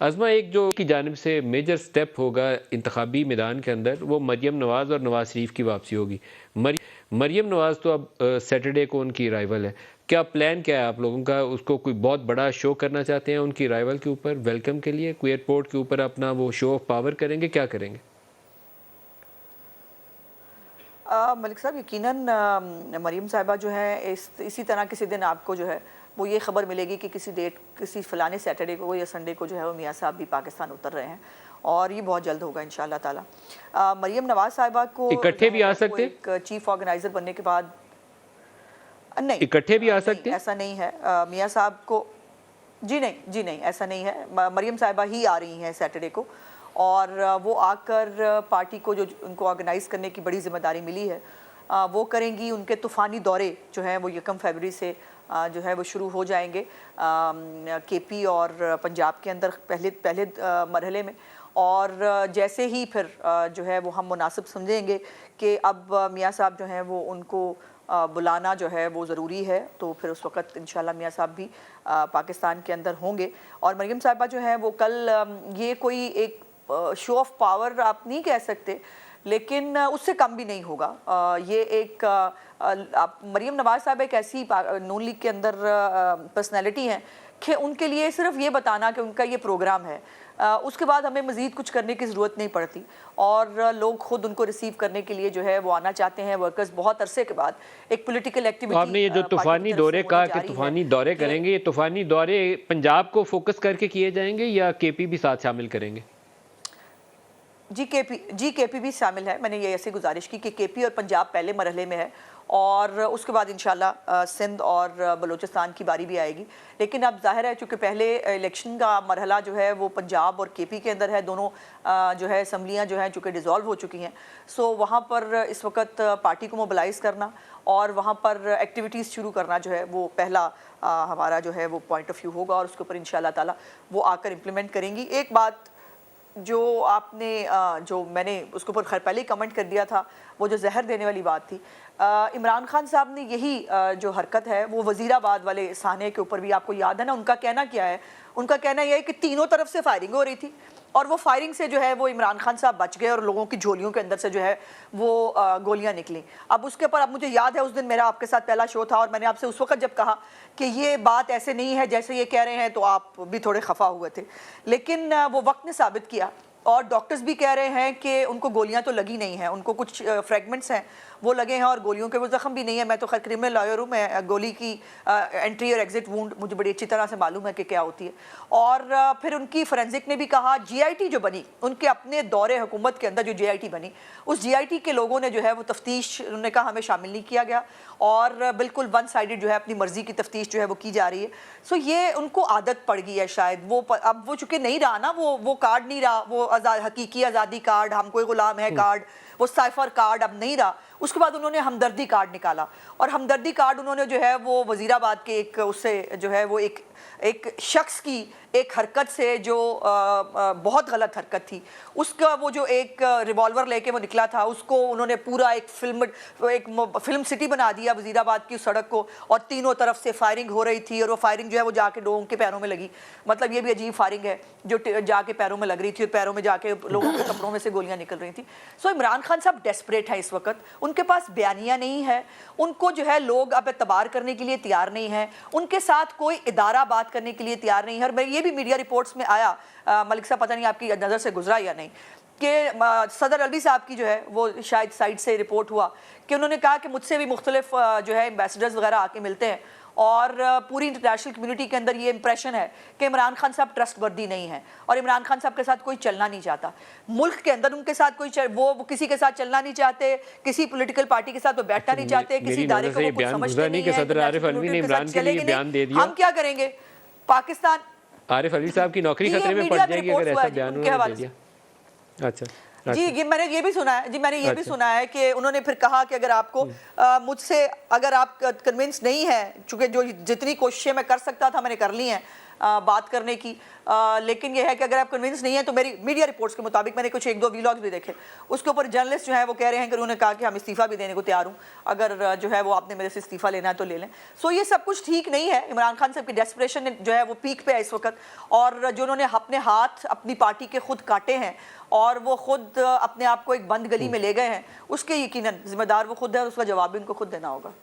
आज़मा, एक जो की जानिब से मेजर स्टेप होगा इंतखाबी मैदान के अंदर, वो मरियम नवाज़ और नवाज़ शरीफ की वापसी होगी। मरियम नवाज़ तो अब सैटरडे को उनकी अराइवल है। क्या प्लान क्या है आप लोगों का? उसको कोई बहुत बड़ा शो करना चाहते हैं उनकी अराइवल के ऊपर, वेलकम के लिए? कोई एयरपोर्ट के ऊपर अपना वो शो ऑफ पावर करेंगे, क्या करेंगे? मलिक साहब, यकीनन मरीम साहिबा जो है इसी तरह किसी दिन आपको जो है वो ये खबर मिलेगी कि किसी फ़लाने सैटरडे को या संडे को जो है वो मियाँ साहब भी पाकिस्तान उतर रहे हैं, और ये बहुत जल्द होगा इंशाल्लाह ताला। मरीम नवाज़ साहिबा को इकट्ठे भी आ वो सकते? एक चीफ ऑर्गेनाइज़र बनने के बाद नहीं, इकट्ठे भी आ नहीं सकते? ऐसा नहीं है। मियाँ साहब को जी नहीं, ऐसा नहीं है। मरीम साहिबा ही आ रही हैं सैटरडे को, और वो आकर पार्टी को जो उनको ऑर्गेनाइज़ करने की बड़ी ज़िम्मेदारी मिली है वो करेंगी। उनके तूफ़ानी दौरे जो हैं वो 1 फरवरी से जो है वो शुरू हो जाएंगे केपी और पंजाब के अंदर पहले मरहले में। और जैसे ही फिर जो है वो हम मुनासिब समझेंगे कि अब मियाँ साहब जो हैं वो उनको बुलाना जो है वो ज़रूरी है, तो फिर उस वक़्त इंशाल्लाह मियाँ साहब भी पाकिस्तान के अंदर होंगे। और मरियम साहिबा जो है वो कल ये कोई एक शो ऑफ पावर आप नहीं कह सकते, लेकिन उससे कम भी नहीं होगा। ये एक आप मरियम नवाज़ साहब एक ऐसी नून लीग के अंदर पर्सनैलिटी हैं कि उनके लिए सिर्फ ये बताना कि उनका ये प्रोग्राम है, उसके बाद हमें मज़ीद कुछ करने की ज़रूरत नहीं पड़ती, और लोग खुद उनको रिसीव करने के लिए जो है वो आना चाहते हैं। वर्कर्स बहुत अरसे के बाद एक पॉलिटिकल तो एक्टिविटी आपने ये जो तूफ़ानी दौरे कहा कि तूफ़ानी दौरे करेंगे, ये तूफ़ानी दौरे पंजाब को फोकस करके किए जाएंगे या केपी भी साथ शामिल करेंगे? केपी भी शामिल है। मैंने ये ऐसी गुजारिश की कि केपी और पंजाब पहले मरहले में है, और उसके बाद इंशाल्लाह सिंध और बलूचिस्तान की बारी भी आएगी। लेकिन अब जाहिर है चूँकि पहले इलेक्शन का मरहला जो है वो पंजाब और केपी के अंदर है, दोनों जो है असम्बलियाँ जो हैं चूँकि डिज़ोल्व हो चुकी हैं, सो वहाँ पर इस वक्त पार्टी को मोबिलाइज़ करना और वहाँ पर एक्टिविटीज़ शुरू करना जो है वो पहला हमारा जो है वो पॉइंट ऑफ व्यू होगा, और उसके ऊपर इंशाल्लाह ताला वो आकर इम्प्लीमेंट करेंगी। एक बात जो आपने जो मैंने उसके ऊपर खैर पहले ही कमेंट कर दिया था, वो जो जहर देने वाली बात थी, इमरान खान साहब ने यही जो हरकत है वो वज़ीराबाद वाले साने के ऊपर भी, आपको याद है ना उनका कहना क्या है? उनका कहना यह है कि तीनों तरफ से फायरिंग हो रही थी, और वो फायरिंग से जो है वो इमरान खान साहब बच गए और लोगों की झोलियों के अंदर से जो है वो गोलियां निकली। अब उसके ऊपर, अब मुझे याद है उस दिन मेरा आपके साथ पहला शो था, और मैंने आपसे उस वक्त जब कहा कि ये बात ऐसे नहीं है जैसे ये कह रहे हैं, तो आप भी थोड़े खफा हुए थे, लेकिन वो वक्त ने साबित किया, और डॉक्टर्स भी कह रहे हैं कि उनको गोलियां तो लगी नहीं हैं, उनको कुछ फ्रेगमेंट्स हैं वो लगे हैं, और गोलियों के वो ज़ख्म भी नहीं है। मैं तो खैर क्रिमिनल लॉयर हूँ, मैं गोली की एंट्री और एग्जिट वूंड मुझे बड़ी अच्छी तरह से मालूम है कि क्या होती है। और फिर उनकी फोरेंसिक ने भी कहा, जीआईटी जो बनी उनके अपने दौरे हुकूमत के अंदर जो जीआईटी बनी, उस जीआईटी के लोगों ने जो है वो तफ्तीश, उन्होंने कहा हमें शामिल नहीं किया गया, और बिल्कुल वन साइडेड जो है अपनी मर्जी की तफ्तीश जो है वो की जा रही है। सो ये उनको आदत पड़ गई है शायद, वो अब वो चूँकि नहीं रहा ना, वो कार्ड नहीं रहा, वो हकीकी आज़ादी कार्ड, हम कोई गुलाम है कार्ड, वो साइफर कार्ड अब नहीं रहा। उसके बाद उन्होंने हमदर्दी कार्ड निकाला, और हमदर्दी कार्ड उन्होंने जो है वो वज़ीराबाद के एक उससे जो है वो एक शख्स की एक हरकत से जो बहुत गलत हरकत थी, उसका वो जो एक रिवॉल्वर लेके वो निकला था, उसको उन्होंने पूरा एक फिल्म सिटी बना दिया वज़ीराबाद की सड़क को, और तीनों तरफ से फायरिंग हो रही थी, और वो फायरिंग जो है वो जाके लोगों के पैरों में लगी। मतलब ये भी अजीब फायरिंग है जो जाके पैरों में लग रही थी, और पैरों में जाके लोगों के कपड़ों में से गोलियां निकल रही थी। सो इमरान खान साहब डेस्परेट है इस वक्त, उनके पास बयानिया नहीं है, उनको जो है लोग अब एतबार करने के लिए तैयार नहीं है, उनके साथ कोई इदारा बात करने के लिए तैयार नहीं है। और ये भी मीडिया रिपोर्ट्स में आया, मलिक साहब पता नहीं आपकी नज़र से गुजरा या नहीं, कि सदर अलवी साहब की जो है वो शायद साइड से रिपोर्ट हुआ कि उन्होंने कहा कि मुझसे भी मुख्तलिफ जो है एम्बेसडर्स वगैरह आके मिलते हैं, और पूरी इंटरनेशनल कम्युनिटी के अंदर ये इंप्रेशन है कि इमरान खान साहब ट्रस्टवर्दी नहीं है, और इमरान खान साहब के साथ कोई चलना नहीं चाहता। मुल्क के अंदर उनके साथ कोई वो किसी के साथ चलना नहीं चाहते, किसी पॉलिटिकल पार्टी के साथ वो बैठना नहीं चाहते, किसी इदारे को वो समझते नहीं है, सदर आरिफ अलवी ने इमरान के लिए बयान दे दिया। हम क्या करेंगे? पाकिस्तान, आरिफ अलवी साहब की नौकरी खतरे में पड़ जाएगी अगर ऐसा बयान उन्होंने दे दिया। अच्छा जी, ये मैंने ये भी सुना है, मैंने ये भी सुना है कि उन्होंने फिर कहा कि अगर आपको मुझसे अगर आप कन्विंस नहीं है, चूंकि जो जितनी कोशिशें मैं कर सकता था मैंने कर ली हैं, बात करने की, लेकिन यह है कि अगर आप कन्विंस नहीं है तो मेरी मीडिया रिपोर्ट्स के मुताबिक, मैंने कुछ 1-2 व्लॉग्स भी देखे, उसके ऊपर जर्नलिस्ट जो है वो कह रहे हैं कि उन्होंने कहा कि हम इस्तीफा भी देने को तैयार हूँ, अगर जो है वो आपने मेरे से इस्तीफा लेना है तो ले लें। सो ये सब कुछ ठीक नहीं है। इमरान खान साहब की डेस्परेशन जो है वो पीक पे है इस वक्त, और जो उन्होंने अपने हाथ अपनी पार्टी के खुद काटे हैं और वो खुद अपने आप को एक बंद गली में ले गए हैं, उसके यकीनन जिम्मेदार वो खुद है और उसका जवाब भी उनको खुद देना होगा।